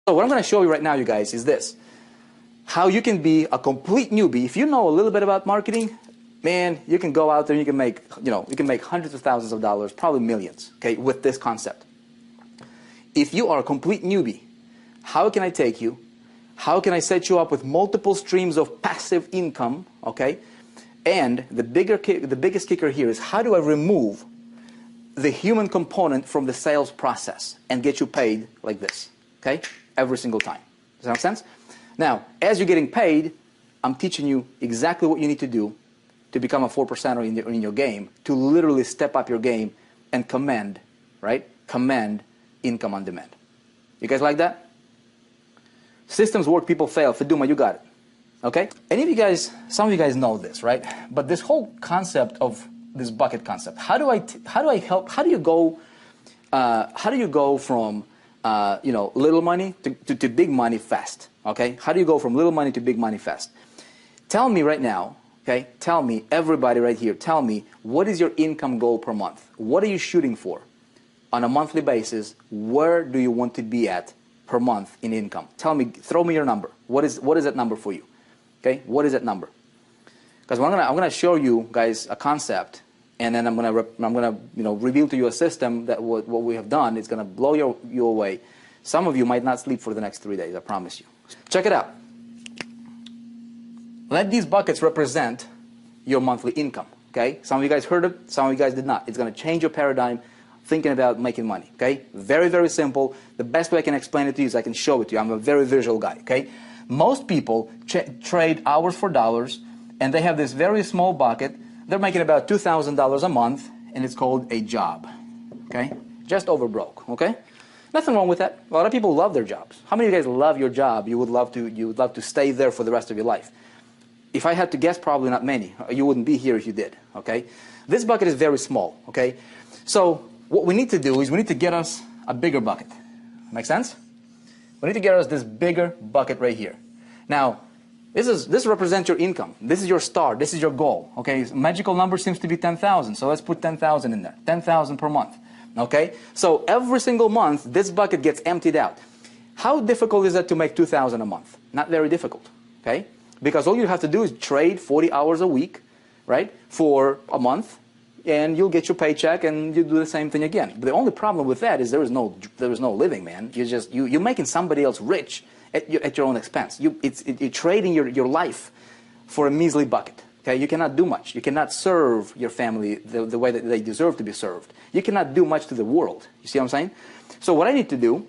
So what I'm going to show you right now, you guys, is this. How you can be a complete newbie. If you know a little bit about marketing, man, you can go out there and you can make, you can make hundreds of thousands of dollars, probably millions, okay, with this concept. If you are a complete newbie, how can I take you? How can I set you up with multiple streams of passive income, okay? And the biggest kicker here is, how do I remove the human component from the sales process and get you paid like this, okay? Every single time. Does that make sense? Now, as you're getting paid, I'm teaching you exactly what you need to do to become a 4%er in your game, to literally step up your game and command, right? Command income on demand. You guys like that? Systems work, people fail. Feduma, you got it. Okay? Any of you guys, some of you guys know this, right? But this whole concept of this bucket concept, how do you go from little money to big money fast? Okay? How do you go from little money to big money fast? Tell me right now, okay? Tell me, everybody right here, tell me, what is your income goal per month? What are you shooting for? On a monthly basis, where do you want to be at per month in income? Tell me, throw me your number. What is that number for you? Okay? What is that number? Because I'm gonna show you guys a concept, and then I'm gonna reveal to you a system that what we have done is gonna blow you away. Some of you might not sleep for the next 3 days, I promise you. Check it out. Let these buckets represent your monthly income, okay? Some of you guys heard it, some of you guys did not. It's gonna change your paradigm thinking about making money, okay? Very, very simple. The best way I can explain it to you is I can show it to you. I'm a very visual guy, okay? Most people trade hours for dollars, and they have this very small bucket. They're making about $2,000 a month, and it's called a job, okay? Just over broke, okay? Nothing wrong with that. A lot of people love their jobs. How many of you guys love your job? You would love to stay there for the rest of your life. If I had to guess, probably not many. You wouldn't be here if you did, okay? This bucket is very small, okay? So what we need to do is we need to get us a bigger bucket. Make sense? We need to get us this bigger bucket right here. Now, this represents your income. This is your star. This is your goal. Okay, magical number seems to be 10,000. So let's put 10,000 in there. 10,000 per month. Okay, so every single month this bucket gets emptied out. How difficult is it to make 2,000 a month? Not very difficult. Okay, because all you have to do is trade 40 hours a week, right, for a month, and you'll get your paycheck, and you do the same thing again. But the only problem with that is there is no living, man. You're making somebody else rich at your own expense. You're trading your life for a measly bucket. Okay, you cannot do much. You cannot serve your family the way that they deserve to be served. You cannot do much to the world. You see what I'm saying? So what I need to do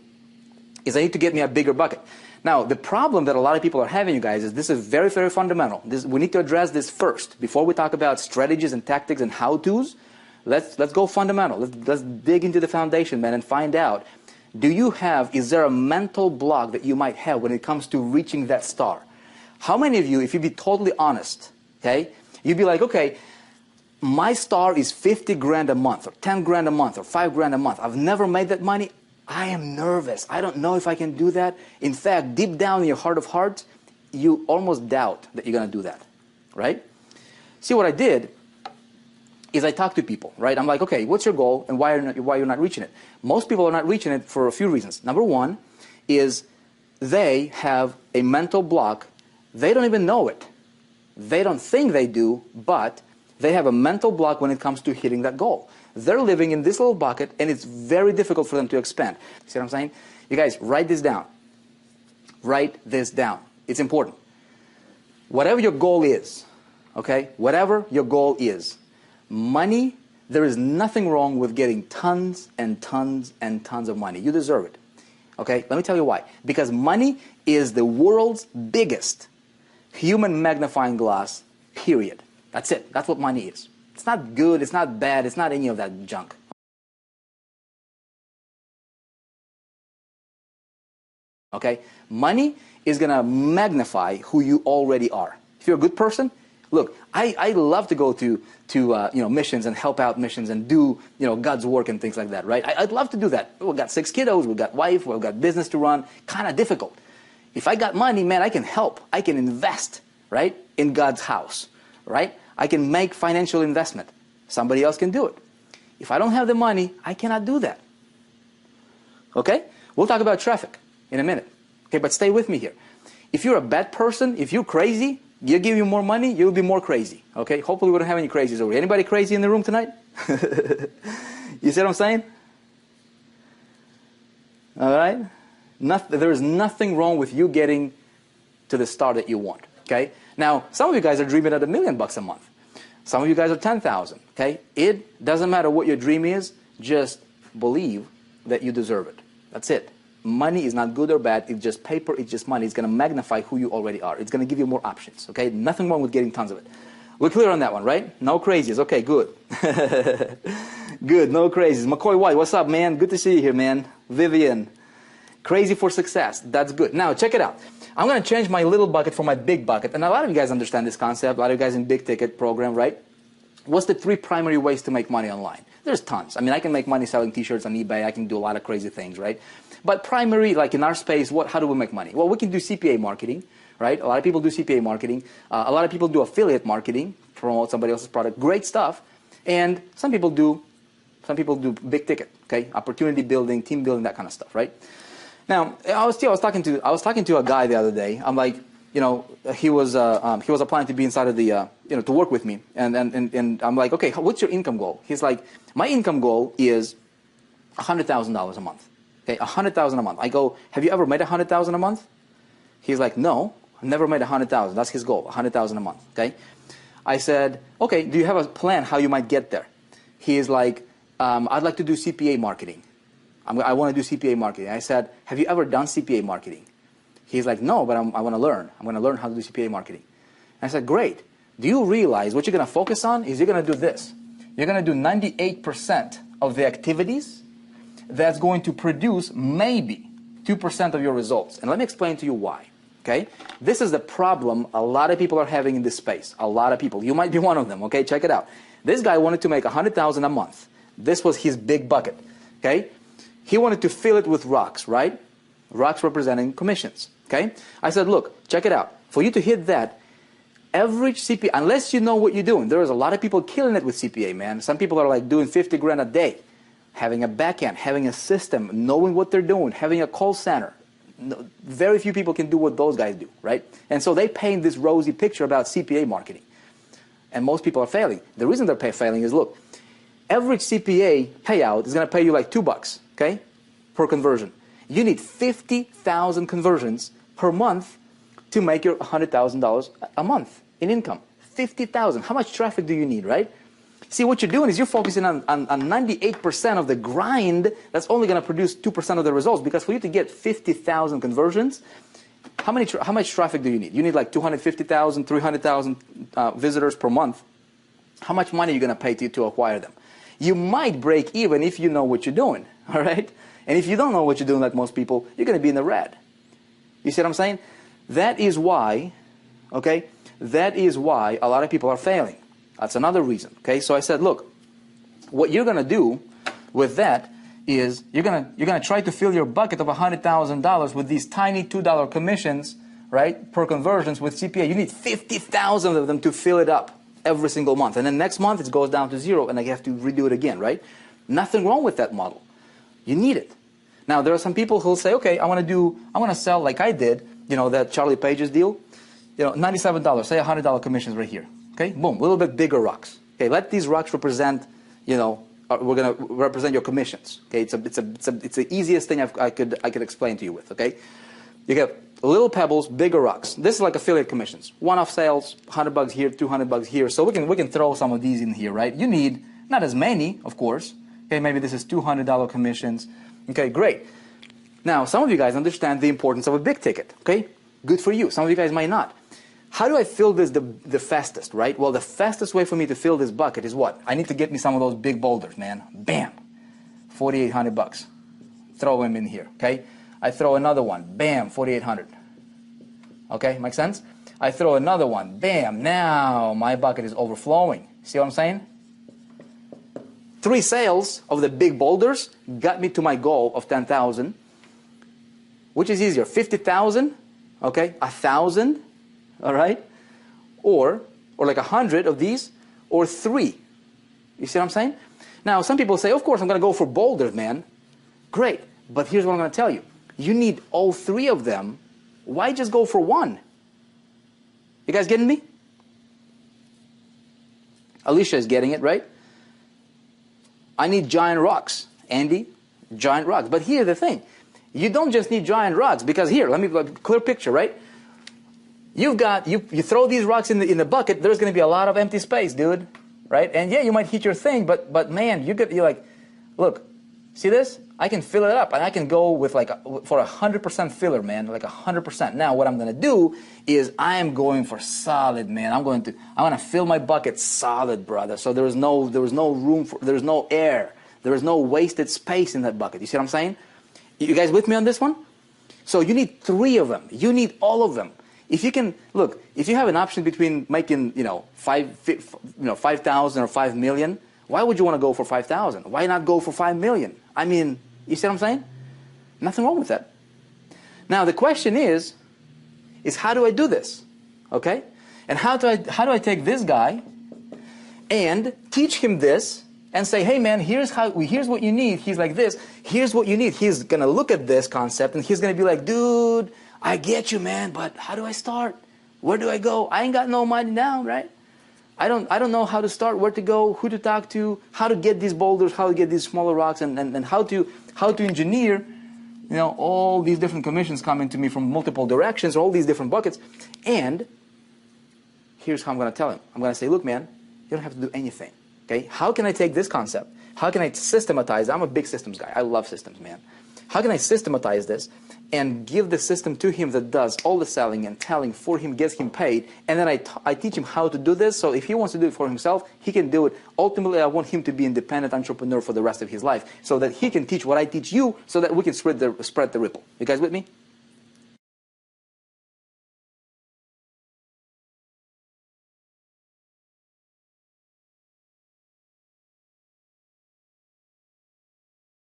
is I need to get me a bigger bucket. Now, the problem that a lot of people are having, you guys, is this is very, very fundamental. We need to address this first. Before we talk about strategies and tactics and how-tos, let's go fundamental. Let's dig into the foundation, man, and find out, is there a mental block that you might have when it comes to reaching that star? How many of you, if you be totally honest, okay, you'd be like, okay, my star is 50 grand a month, or 10 grand a month, or 5 grand a month. I've never made that money. I am nervous. I don't know if I can do that. In fact, deep down in your heart of hearts, you almost doubt that you're going to do that, right? See, what I did is I talked to people, right? I'm like, okay, what's your goal, and why you're not reaching it? Most people are not reaching it for a few reasons. Number one is they have a mental block. They don't even know it. They don't think they do, but they have a mental block when it comes to hitting that goal. They're living in this little bucket, and it's very difficult for them to expand. See what I'm saying? You guys, write this down. Write this down. It's important. Whatever your goal is, okay? Whatever your goal is, money, there is nothing wrong with getting tons and tons and tons of money. You deserve it. Okay? Let me tell you why. Because money is the world's biggest human magnifying glass, period. That's it. That's what money is. It's not good, it's not bad, it's not any of that junk. Okay? Money is going to magnify who you already are. If you're a good person, look, I love to go to missions and help out missions and do God's work and things like that, right? I'd love to do that. We've got 6 kiddos, we've got wife, we've got business to run. Kind of difficult. If I got money, man, I can help. I can invest, right, in God's house, right? I can make financial investment. Somebody else can do it. If I don't have the money, I cannot do that. Okay? We'll talk about traffic in a minute. Okay, but stay with me here. If you're a bad person, if you're crazy, you give you more money, you'll be more crazy. Okay, hopefully we don't have any crazies over here. Anybody crazy in the room tonight? You see what I'm saying? All right? There is nothing wrong with you getting to the star that you want. Okay? Now, some of you guys are dreaming at $1 million a month. Some of you guys are 10,000. Okay? It doesn't matter what your dream is. Just believe that you deserve it. That's it. Money is not good or bad. It's just paper. It's just money. It's going to magnify who you already are. It's going to give you more options. Okay? Nothing wrong with getting tons of it. We're clear on that one, right? No crazies. Okay, good. Good. No crazies. McCoy White, what's up, man? Good to see you here, man. Vivian. Crazy for success. That's good. Now, check it out. I'm going to change my little bucket for my big bucket. And a lot of you guys understand this concept. A lot of you guys in big ticket program, right? What's the 3 primary ways to make money online? There's tons. I mean, I can make money selling t-shirts on eBay. I can do a lot of crazy things, right? But primary, like in our space, how do we make money? Well, we can do CPA marketing, right? A lot of people do CPA marketing. A lot of people do affiliate marketing, promote somebody else's product. Great stuff. And some people do big ticket, okay? Opportunity building, team building, that kind of stuff, right? Now, I was talking to a guy the other day. I'm like, you know, he was applying to be inside of the, to work with me. And I'm like, okay, what's your income goal? He's like, my income goal is $100,000 a month. Okay, $100,000 a month. I go, have you ever made $100,000 a month? He's like, no, I've never made $100,000. That's his goal, $100,000 a month. Okay. I said, okay, do you have a plan how you might get there? He is like, I'd like to do CPA marketing. I want to do CPA marketing. I said, have you ever done CPA marketing? He's like, no, but I want to learn. I'm going to learn how to do CPA marketing. I said, great. Do you realize what you're going to focus on is you're going to do this. You're going to do 98% of the activities that's going to produce maybe 2% of your results. And let me explain to you why. Okay? This is the problem a lot of people are having in this space. A lot of people. You might be one of them. Okay? Check it out. This guy wanted to make $100,000 a month. This was his big bucket. Okay? He wanted to fill it with rocks, right? Rocks representing commissions. Okay? I said, look, check it out. For you to hit that, average CPA, unless you know what you're doing, there is a lot of people killing it with CPA, man. Some people are like doing 50 grand a day, having a back end, having a system, knowing what they're doing, having a call center. Very few people can do what those guys do, right? And so they paint this rosy picture about CPA marketing. And most people are failing. The reason they're failing is, look, average CPA payout is going to pay you like $2, okay, per conversion. You need 50,000 conversions per month to make your $100,000 a month in income. 50,000. How much traffic do you need, right? See, what you're doing is you're focusing on 98% of the grind that's only going to produce 2% of the results, because for you to get 50,000 conversions, how much traffic do you need? You need like 250,000, 300,000 visitors per month. How much money are you going to pay to acquire them? You might break even if you know what you're doing, all right? And if you don't know what you're doing, like most people, you're going to be in the red. You see what I'm saying? That is why, okay, that is why a lot of people are failing. That's another reason, okay? So I said, look, what you're going to do with that is you're going to try to fill your bucket of $100,000 with these tiny $2 commissions, right, per conversions with CPA. You need 50,000 of them to fill it up every single month. And then next month it goes down to 0 and I have to redo it again, right? Nothing wrong with that model. You need it. Now, there are some people who'll say, okay, I want to sell like I did, you know, that Charlie Page's deal, you know, $97, say $100 commissions right here. Okay, boom, a little bit bigger rocks. Okay, let these rocks represent, you know, we're gonna represent your commissions. Okay, it's the easiest thing I could explain to you with. Okay, you get little pebbles, bigger rocks. This is like affiliate commissions, one-off sales, $100 here, $200 here. So we can throw some of these in here, right? You need not as many, of course. Okay, maybe this is $200 commissions. Okay, great. Now, some of you guys understand the importance of a big ticket. Okay, good for you. Some of you guys might not. How do I fill this the fastest, right? Well, the fastest way for me to fill this bucket is what? I need to get me some of those big boulders, man. Bam, $4,800. Throw them in here, okay? I throw another one, bam, $4,800. Okay, make sense? I throw another one, bam, now my bucket is overflowing. See what I'm saying? 3 sales of the big boulders got me to my goal of 10,000. Which is easier, 50,000, okay, 1,000, all right, or like 100 of these, or 3. You see what I'm saying? Now, some people say, of course, I'm going to go for boulders, man. Great, but here's what I'm going to tell you. You need all 3 of them Why just go for one? You guys getting me? Alicia is getting it, right? I need giant rocks. Andy, giant rocks. But here's the thing. You don't just need giant rocks, because here, let me clear picture, right? You've got, you throw these rocks in the bucket, there's going to be a lot of empty space, dude, right? And yeah, you might hit your thing, but man, you're like, look, see this? I can fill it up, and I can go with like for 100% filler, man, like 100%. Now, what I'm going to do is I am going for solid, man. I'm going to fill my bucket solid, brother. So there is no room for, there's no air, there is no wasted space in that bucket. You see what I'm saying? You guys with me on this one? So you need 3 of them. You need all of them. If you can, look, if you have an option between making, 5,000 or 5 million, why would you want to go for 5,000? Why not go for 5 million? I mean, you see what I'm saying? Nothing wrong with that. Now the question is how do I do this? Okay? And how do I take this guy and teach him this and say, hey man, here's what you need. He's like this. Here's what you need. He's going to look at this concept and he's going to be like, dude, I get you, man, but how do I start? Where do I go? I ain't got no money now, right? I don't know how to start, where to go, who to talk to, how to get these boulders, how to get these smaller rocks, and how to engineer, all these different commissions coming to me from multiple directions, all these different buckets. And here's how I'm going to tell him. I'm going to say, look, man, you don't have to do anything. Okay? How can I take this concept? How can I systematize? I'm a big systems guy. I love systems, man. How can I systematize this and give the system to him that does all the selling and telling for him, gets him paid, and then I teach him how to do this, so if he wants to do it for himself, he can do it. Ultimately, I want him to be an independent entrepreneur for the rest of his life, so that he can teach what I teach you, so that we can spread the ripple. You guys with me?